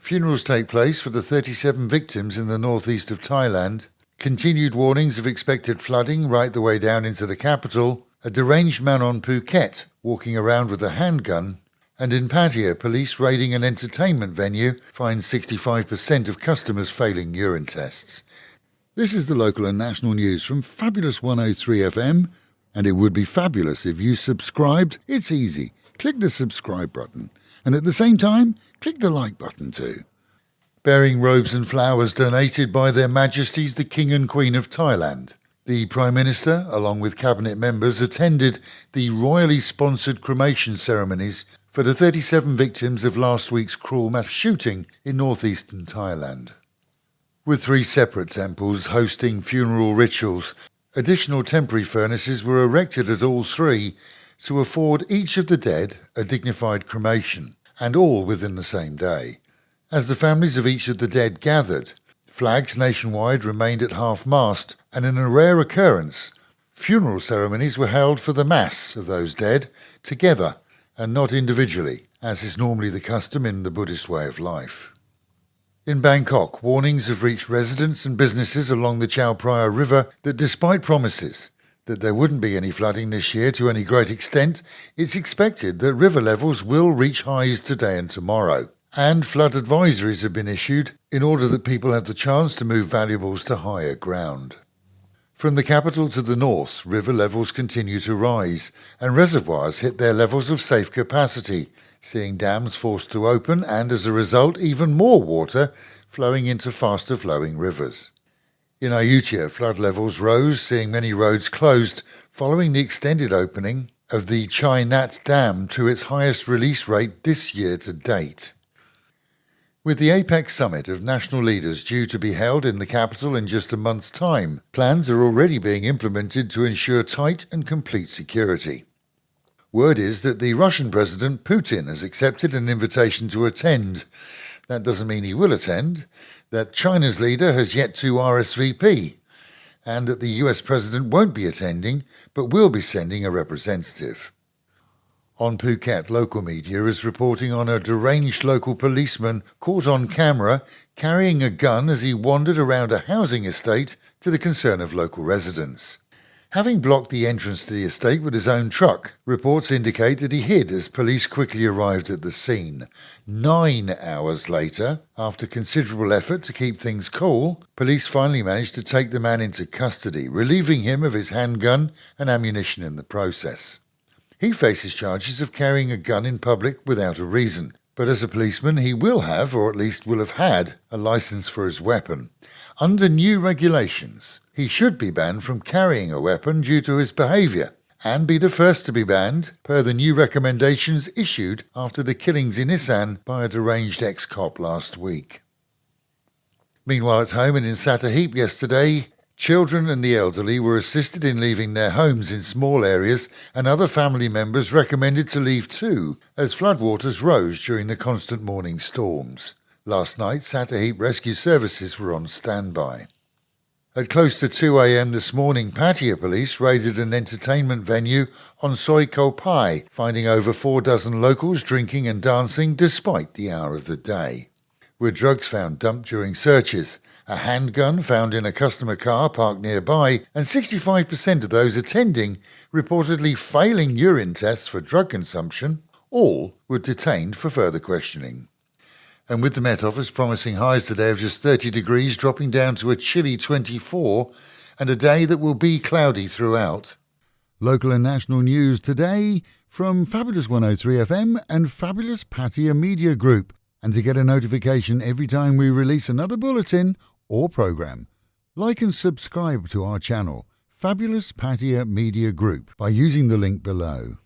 Funerals take place for the 37 victims in the northeast of Thailand. Continued warnings of expected flooding right the way down into the capital. A deranged man on Phuket walking around with a handgun. And in Pattaya, police raiding an entertainment venue find 65% of customers failing urine tests. This is the local and national news from Fabulous 103 FM, and it would be fabulous if you subscribed. It's easy. Click the subscribe button, and at the same time, click the like button too. Bearing robes and flowers donated by Their Majesties the King and Queen of Thailand. The Prime Minister, along with cabinet members, attended the royally sponsored cremation ceremonies for the 37 victims of last week's cruel mass shooting in northeastern Thailand. With 3 separate temples hosting funeral rituals, additional temporary furnaces were erected at all 3 to afford each of the dead a dignified cremation, and all within the same day. As the families of each of the dead gathered, flags nationwide remained at half-mast, and in a rare occurrence, funeral ceremonies were held for the mass of those dead together and not individually, as is normally the custom in the Buddhist way of life. In Bangkok, warnings have reached residents and businesses along the Chao Phraya River that despite promises that there wouldn't be any flooding this year to any great extent, it's expected that river levels will reach highs today and tomorrow. And flood advisories have been issued in order that people have the chance to move valuables to higher ground. From the capital to the north, river levels continue to rise, and reservoirs hit their levels of safe capacity, seeing dams forced to open and, as a result, even more water flowing into faster-flowing rivers. In Ayutthaya, flood levels rose, seeing many roads closed following the extended opening of the Chainat dam to its highest release rate this year to date. With the Apex Summit of national leaders due to be held in the capital in just a month's time, plans are already being implemented to ensure tight and complete security. Word is that the Russian President Putin has accepted an invitation to attend. That doesn't mean he will attend, that China's leader has yet to RSVP, and that the US President won't be attending, but will be sending a representative. On Phuket, local media is reporting on a deranged local policeman caught on camera carrying a gun as he wandered around a housing estate to the concern of local residents. Having blocked the entrance to the estate with his own truck, reports indicate that he hid as police quickly arrived at the scene. 9 hours later, after considerable effort to keep things cool, police finally managed to take the man into custody, relieving him of his handgun and ammunition in the process. He faces charges of carrying a gun in public without a reason, but as a policeman he will have, or at least will have had, a license for his weapon. Under new regulations, he should be banned from carrying a weapon due to his behaviour, and be the first to be banned per the new recommendations issued after the killings in Isan by a deranged ex-cop last week. Meanwhile, at home and in Sattahip yesterday, children and the elderly were assisted in leaving their homes in small areas, and other family members recommended to leave too, as floodwaters rose during the constant morning storms. Last night, Sattahip rescue services were on standby. At close to 2 a.m. this morning, Pattaya police raided an entertainment venue on Soi Koh Pai, finding over 4 dozen locals drinking and dancing despite the hour of the day. With drugs found dumped during searches, a handgun found in a customer car parked nearby, and 65% of those attending reportedly failing urine tests for drug consumption, all were detained for further questioning. And with the Met Office promising highs today of just 30 degrees, dropping down to a chilly 24, and a day that will be cloudy throughout. Local and national news today from Fabulous 103 FM and Fabulous Pattaya Media Group. And to get a notification every time we release another bulletin or program, like and subscribe to our channel, Fabulous Pattaya Media Group, by using the link below.